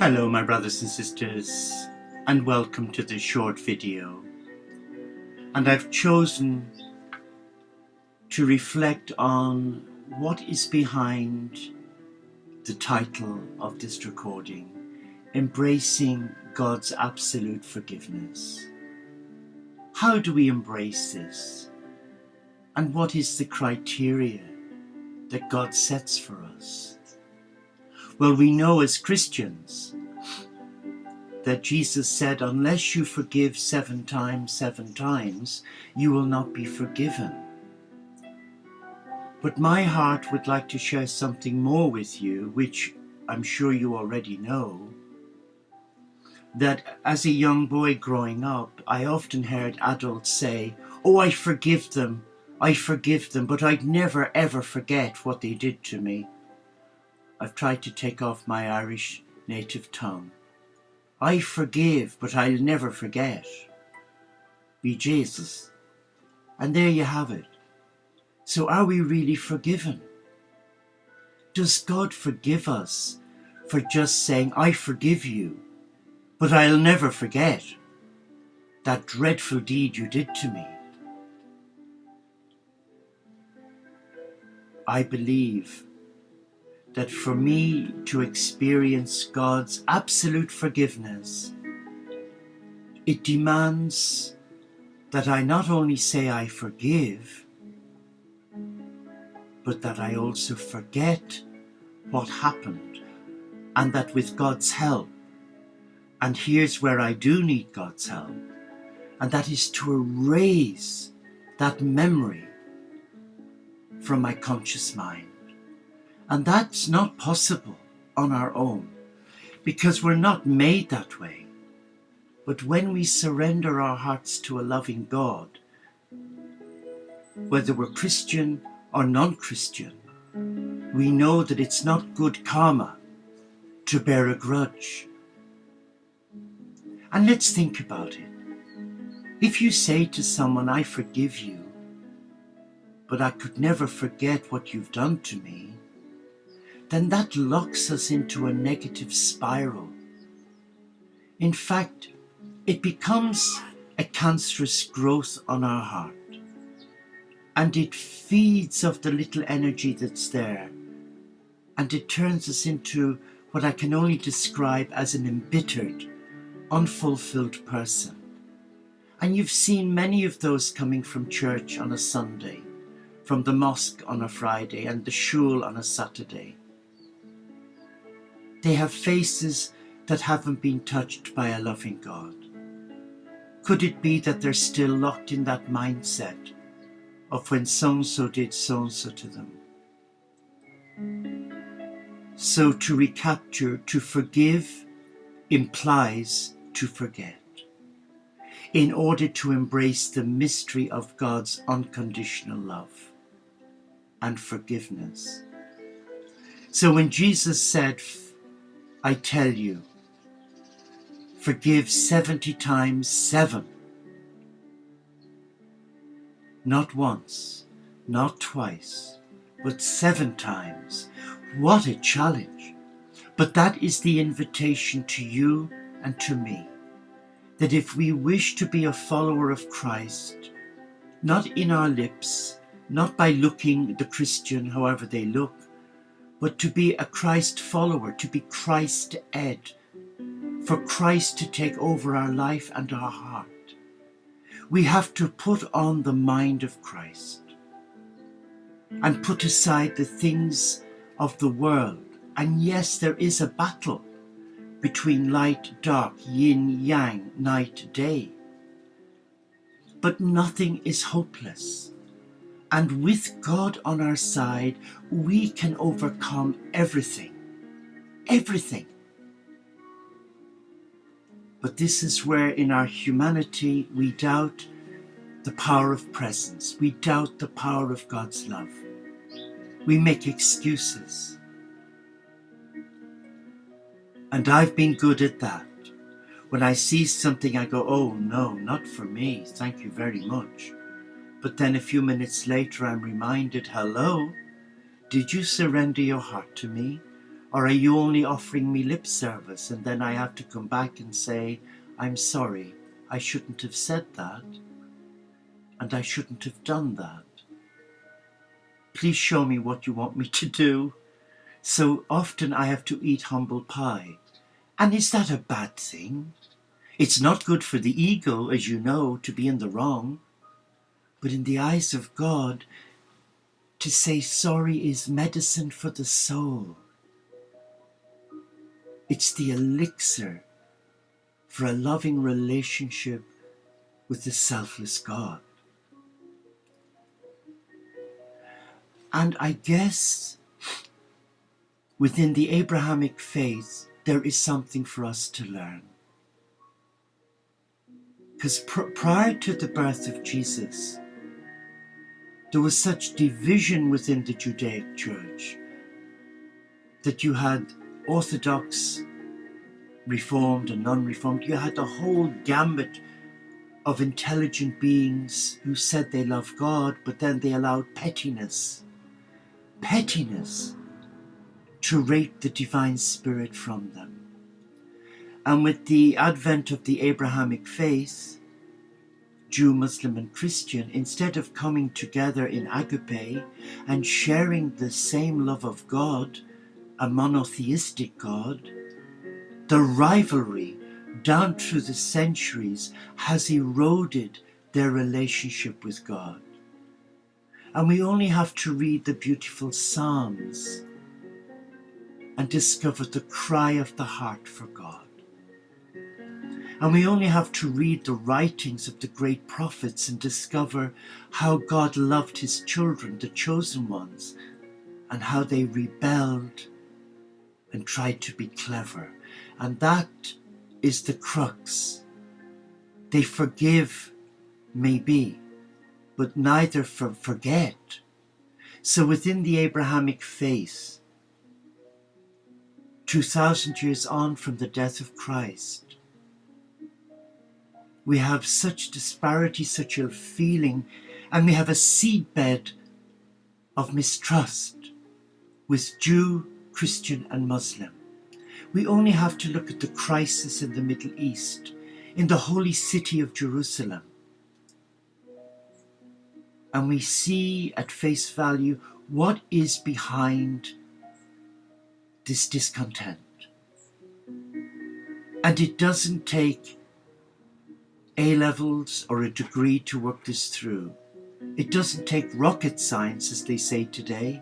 Hello my brothers and sisters, and welcome to this short video. And I've chosen to reflect on what is behind the title of this recording, Embracing God's Absolute Forgiveness. How do we embrace this? And what is the criteria that God sets for us? Well, we know as Christians that Jesus said, unless you forgive 7 times, you will not be forgiven. But my heart would like to share something more with you, which I'm sure you already know, that as a young boy growing up, I often heard adults say, oh, I forgive them, but I'd never ever forget what they did to me. I've tried to take off my Irish native tongue. I forgive, but I'll never forget. Be Jesus. And there you have it. So are we really forgiven? Does God forgive us for just saying, I forgive you, but I'll never forget that dreadful deed you did to me? I believe that for me to experience God's absolute forgiveness, it demands that I not only say I forgive, but that I also forget what happened, and that with God's help, and here's where I do need God's help, and that is to erase that memory from my conscious mind. And that's not possible on our own, because we're not made that way. But when we surrender our hearts to a loving God, whether we're Christian or non-Christian, we know that it's not good karma to bear a grudge. And let's think about it. If you say to someone, I forgive you, but I could never forget what you've done to me, then that locks us into a negative spiral. In fact, it becomes a cancerous growth on our heart, and it feeds off the little energy that's there, and it turns us into what I can only describe as an embittered, unfulfilled person. And you've seen many of those coming from church on a Sunday, from the mosque on a Friday, and the shul on a Saturday. They have faces that haven't been touched by a loving God. Could it be that they're still locked in that mindset of when so-and-so did so-and-so to them? So to recapture, to forgive implies to forget, in order to embrace the mystery of God's unconditional love and forgiveness. So when Jesus said, I tell you, forgive 70 times 7. Not once, not twice, but 7 times. What a challenge. But that is the invitation to you and to me, that if we wish to be a follower of Christ, not in our lips, not by looking the Christian however they look, but to be a Christ follower, to be Christ-ed, for Christ to take over our life and our heart. We have to put on the mind of Christ and put aside the things of the world. And yes, there is a battle between light, dark, yin, yang, night, day. But nothing is hopeless. And with God on our side, we can overcome everything. Everything. But this is where in our humanity we doubt the power of presence. We doubt the power of God's love. We make excuses. And I've been good at that. When I see something, I go, oh no, not for me. Thank you very much. But then a few minutes later, I'm reminded, hello, did you surrender your heart to me? Or are you only offering me lip service and then I have to come back and say, I'm sorry, I shouldn't have said that, and I shouldn't have done that. Please show me what you want me to do. So often I have to eat humble pie. And is that a bad thing? It's not good for the ego, as you know, to be in the wrong. But in the eyes of God, to say sorry is medicine for the soul. It's the elixir for a loving relationship with the selfless God. And I guess within the Abrahamic faith, there is something for us to learn. Because prior to the birth of Jesus, there was such division within the Judaic church that you had Orthodox, Reformed and non-Reformed. You had a whole gambit of intelligent beings who said they loved God, but then they allowed pettiness to rape the divine spirit from them. And with the advent of the Abrahamic faith, Jew, Muslim and Christian, instead of coming together in agape and sharing the same love of God, a monotheistic God, the rivalry down through the centuries has eroded their relationship with God. And we only have to read the beautiful Psalms and discover the cry of the heart for God. And we only have to read the writings of the great prophets and discover how God loved his children, the chosen ones, and how they rebelled and tried to be clever. And that is the crux. They forgive, maybe, but neither forget. So within the Abrahamic faith, 2,000 years on from the death of Christ, we have such disparity, such ill feeling, and we have a seedbed of mistrust with Jew, Christian and Muslim. We only have to look at the crisis in the Middle East, in the holy city of Jerusalem, and we see at face value what is behind this discontent. And it doesn't take A-levels or a degree to work this through. It doesn't take rocket science, as they say today,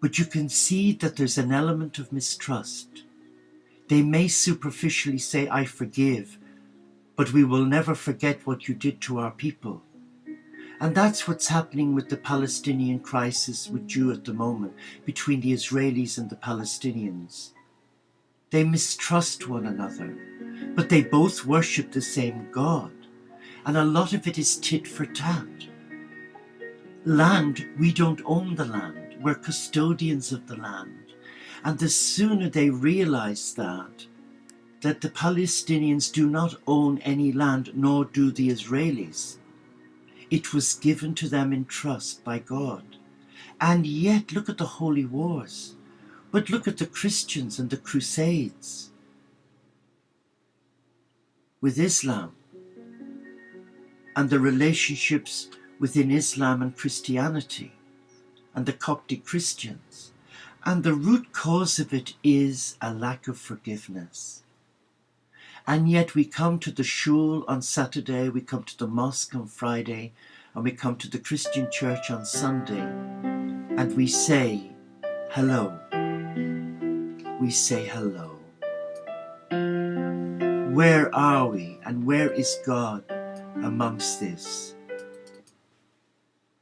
but you can see that there's an element of mistrust. They may superficially say, I forgive, but we will never forget what you did to our people. And that's what's happening with the Palestinian crisis with Jew at the moment, between the Israelis and the Palestinians. They mistrust one another, but they both worship the same God. And a lot of it is tit for tat. Land, we don't own the land. We're custodians of the land. And the sooner they realize that the Palestinians do not own any land, nor do the Israelis. It was given to them in trust by God. And yet, look at the holy wars. But look at the Christians and the Crusades with Islam and the relationships within Islam and Christianity and the Coptic Christians. And the root cause of it is a lack of forgiveness. And yet we come to the shul on Saturday, we come to the mosque on Friday, and we come to the Christian church on Sunday, and we say hello. We say hello. Where are we, and where is God amongst this?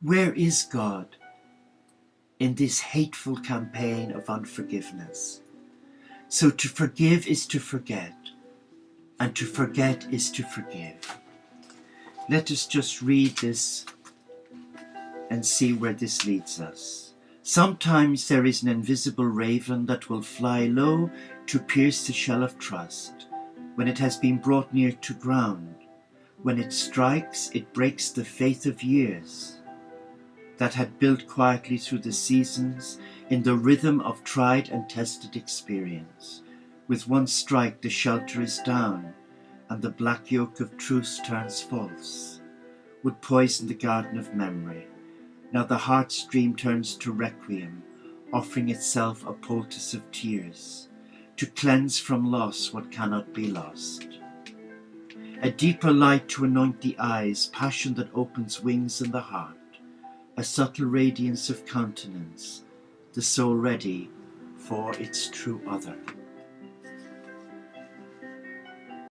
Where is God in this hateful campaign of unforgiveness? So to forgive is to forget, and to forget is to forgive. Let us just read this and see where this leads us. Sometimes there is an invisible raven that will fly low to pierce the shell of trust. When it has been brought near to ground, when it strikes, it breaks the faith of years. that had built quietly through the seasons in the rhythm of tried and tested experience. With one strike the shelter is down, and the black yoke of truce turns false, would poison the garden of memory. Now the heartstream turns to requiem, offering itself a poultice of tears, to cleanse from loss what cannot be lost. A deeper light to anoint the eyes, passion that opens wings in the heart, a subtle radiance of countenance, the soul ready for its true other.